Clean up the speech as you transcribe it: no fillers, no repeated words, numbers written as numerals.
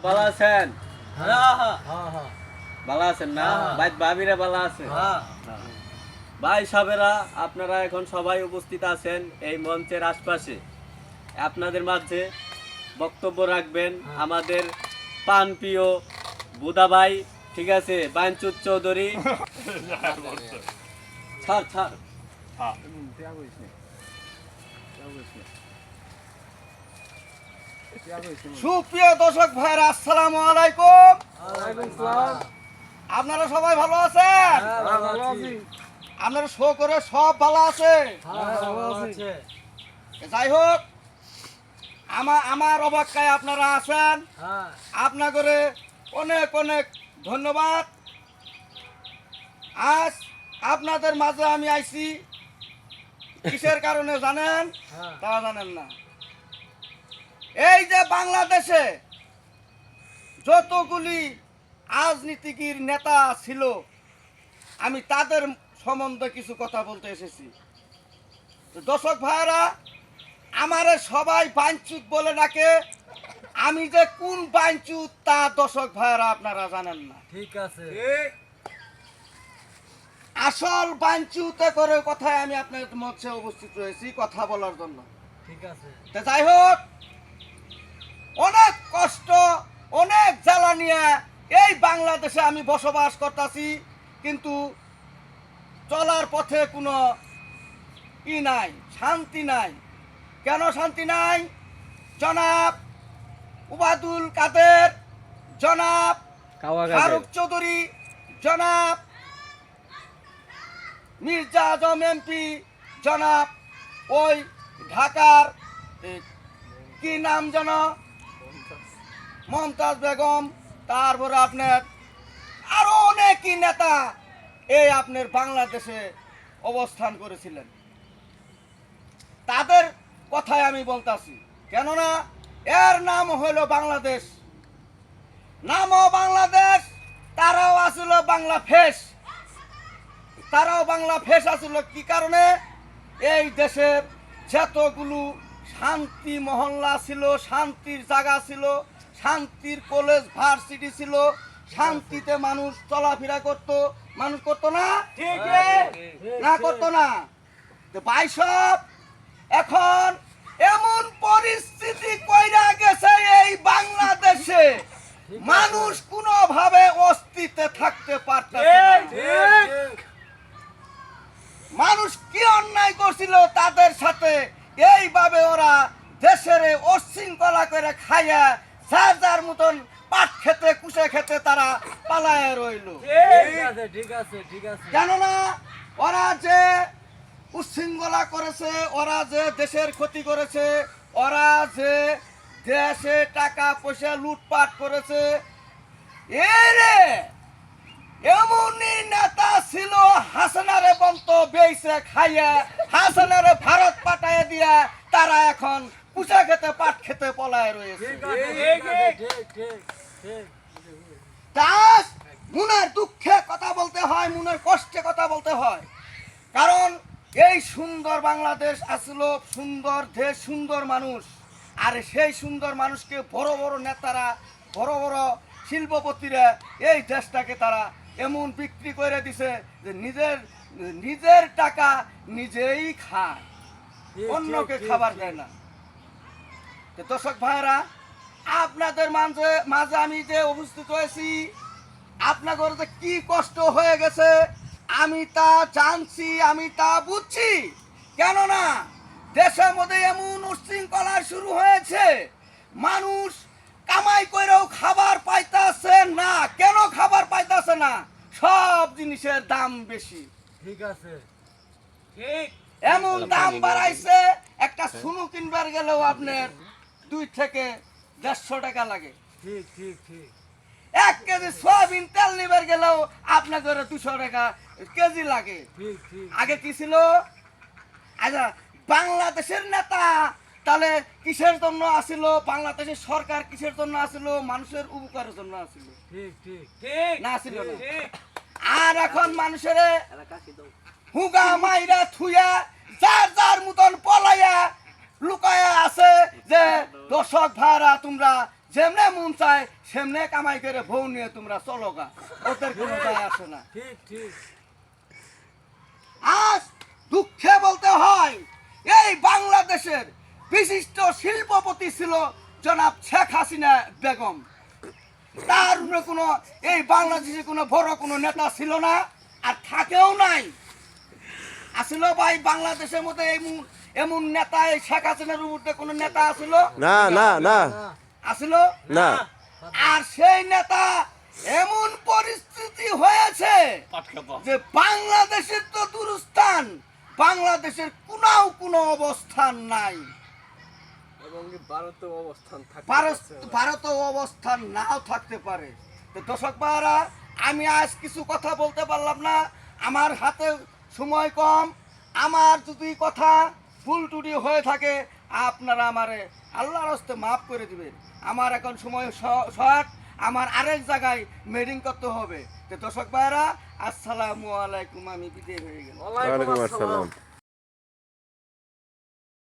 ভালো আছেন? ভালো আছেন না? ভাই ভাবিরা ভালো আছে? ভাই সাহেবেরা, আপনারা এখন সবাই উপস্থিত আছেন এই মঞ্চের আশপাশে। আপনাদের মাঝে বক্তব্য রাখবেন আমাদের প্রাণপ্রিয় বুদা ভাই, ঠিক আছে, বাঞ্চুত চৌধুরী। ছাড় ছাড়। সুপ্রিয় দর্শক ভাইরা, আসসালামু আলাইকুম। আপনারা সবাই ভালো আছেন? আপনারা শো করে সব ভালো আছে? যাই হোক, আমার অবাক্যায় আপনারা আছেন, আপনাদের অনেক অনেক ধন্যবাদ। আজ আপনাদের মাঝে আমি আইছি কিসের কারণে জানেন? তা জানেন না। এই যে বাংলাদেশে যতগুলি রাজনীতির নেতা ছিল, আমি তাদের সম্বন্ধে কিছু কথা বলতে এসেছি। দর্শক ভাইরা, আমারে সবাই বাঞ্চুত বলে ডাকে। আমি যে কোন বাঞ্চুত তা দর্শক ভাইরা আপনারা জানেন না। ঠিক আছে, আসল বাঞ্চুতে করে কথায় আমি আপনার মধ্যে উপস্থিত রয়েছি কথা বলার জন্য। ঠিক আছে। তা যাই হোক, অনেক কষ্ট অনেক জ্বালা নিয়ে এই বাংলাদেশে আমি বসবাস করতেছি, কিন্তু চলার পথে কোনো নাই, শান্তি নাই। কেন শান্তি নাই? জনাব উবাদুল কাদের, জনাব ফারুক চৌধুরী, জনাব মির্জা আজম এমপি, জনাব ওই ঢাকার কি নাম যেন, মমতাজ বেগম, তারপরে আপনার আরো অনেকই নেতা এই আপনার বাংলাদেশে অবস্থান করেছিলেন। তাদের কথাই আমি বলতাছি, কেননা এর নাম হলো বাংলাদেশ, নামও বাংলাদেশ। তারাও আসলো বাংলা ফেস, তারাও বাংলা ফেস আসলো কি কারণে? এই দেশের যতগুলো শান্তি মহল্লা ছিল, শান্তির জায়গা ছিল, শান্তির কলেজ ভার্সিটি ছিল, শান্তিতে মানুষ চলাফেরা করতো, মানুষ করতো না? ঠিক না, করতো না? বাইসব এখন এমন পরিস্থিতি কইরা গেছে এই বাংলাদেশে, মানুষ কোনোভাবে অস্তিত্বে থাকতে পারতেছে না। মানুষ কি অন্যায় করছিল তাদের সাথে, এইভাবে ওরা দেশের অশৃঙ্খলা করে খাইয়া যার যার মতন পাট খেতে কুশে খেতে তারা পালায় রইল। ঠিক আছে, ঠিক আছে। কেননা ওরা যে উশৃঙ্খলা করেছে, ওরা যে দেশের ক্ষতি করেছে, ওরা যে দেশে টাকা পয়সা লুটপাট করেছে, এরে এমনই নেতা ছিল হাসানারে বন্ত বেইছে খাইয়া, হাসানারে ভারত পাঠায় দিয়া তারা এখন কুচা খেতে পাট খেতে পলায় রয়েছে। মনের দুঃখে কথা বলতে হয়, মনের কষ্টে কথা বলতে হয়। কারণ এই সুন্দর বাংলাদেশ আসলো সুন্দর দেশ, সুন্দর মানুষ, আর সেই সুন্দর মানুষকে বড় বড় নেতারা, বড় বড় শিল্পপতিরা এই দেশটাকে তারা এমন বিক্রি করে দিছে যে নিজের টাকা নিজেই খায়, অন্যকে খাবার দেয় না। দর্শক ভাইরা, আপনাদের মাঝে আমি যে উপস্থিত হয়েছি, আপনাদের যে কি কষ্ট হয়ে গেছে আমি তা জানছি, আমি তা বুঝছি। কেননা দেশের মধ্যে এমন উশৃঙ্খলা শুরু হয়েছে, মানুষ কামাই করেও খাবার পাইতাছে না। কেন খাবার পাইতাছে না? সব জিনিসের দাম বেশি। ঠিক আছে, ঠিক এমন দাম বাড়াইছে, একটা সুনু কিনবার গেলেও আপনার 2 থেকে 150 টাকা লাগে। ঠিক ঠিক ঠিক। 1 কেজি সয়াবিন তেল নিবার গেলেও আপনাদের 200 টাকা কেজি লাগে। ঠিক ঠিক। আগে কি ছিল? আচ্ছা, বাংলাদেশের নেতা তাহলে কিসের জন্য আসিল? বাংলাদেশের সরকার কিসের জন্য আসিল? মানুষের উপকারের জন্য আসিল। ঠিক ঠিক ঠিক না, আসিল না? আর এখন মানুষের হুগা মাইরা থুয়া যার যার মতন পলাইয়া লুকায়া আছে। যে দর্শক ভাইরা, তোমরা যেমনে মন চায় সেমনে কামাই করে বউ নিয়ে তোমরা চলো গা, ওদের কোনো যায় আসে না। ঠিক ঠিক আজ দুঃখে বলতে হয় এই বাংলাদেশের বিশিষ্ট শিল্পপতি ছিল জনাব শেখ হাসিনা বেগম। তার উপরে কোনো এই বাংলাদেশে কোনো বড় কোনো নেতা ছিল না, আর থাকেও নাই। আসলে ভাই বাংলাদেশের মধ্যে এমন নেতা এই শেখ হাসিনার উপরে কোনো নেতা আসিল না না না আসিল না আর সেই নেতা এমন পরিস্থিতি হয়েছে যে বাংলাদেশের তো দুরস্থান, বাংলাদেশের কোনো অবস্থান নাই, ভারতেও অবস্থান নাও থাকতে পারে। তো দর্শক ভাইরা, আমি আজ কিছু কথা বলতে পারলাম না, আমার হাতে সময় কম। আমার যদি কথা ভুল ত্রুটি হয়ে থাকে আপনারা আমারে আল্লাহর হস্তে মাফ করে দিবেন। আমার এখন সময় শর্ট, আমার আরেক জায়গায় মিটিং করতে হবে। তো দর্শক ভাইরা, আসসালামু আলাইকুম, আমি বিদায় হয়ে গেলাম। ওয়ালাইকুম আসসালাম।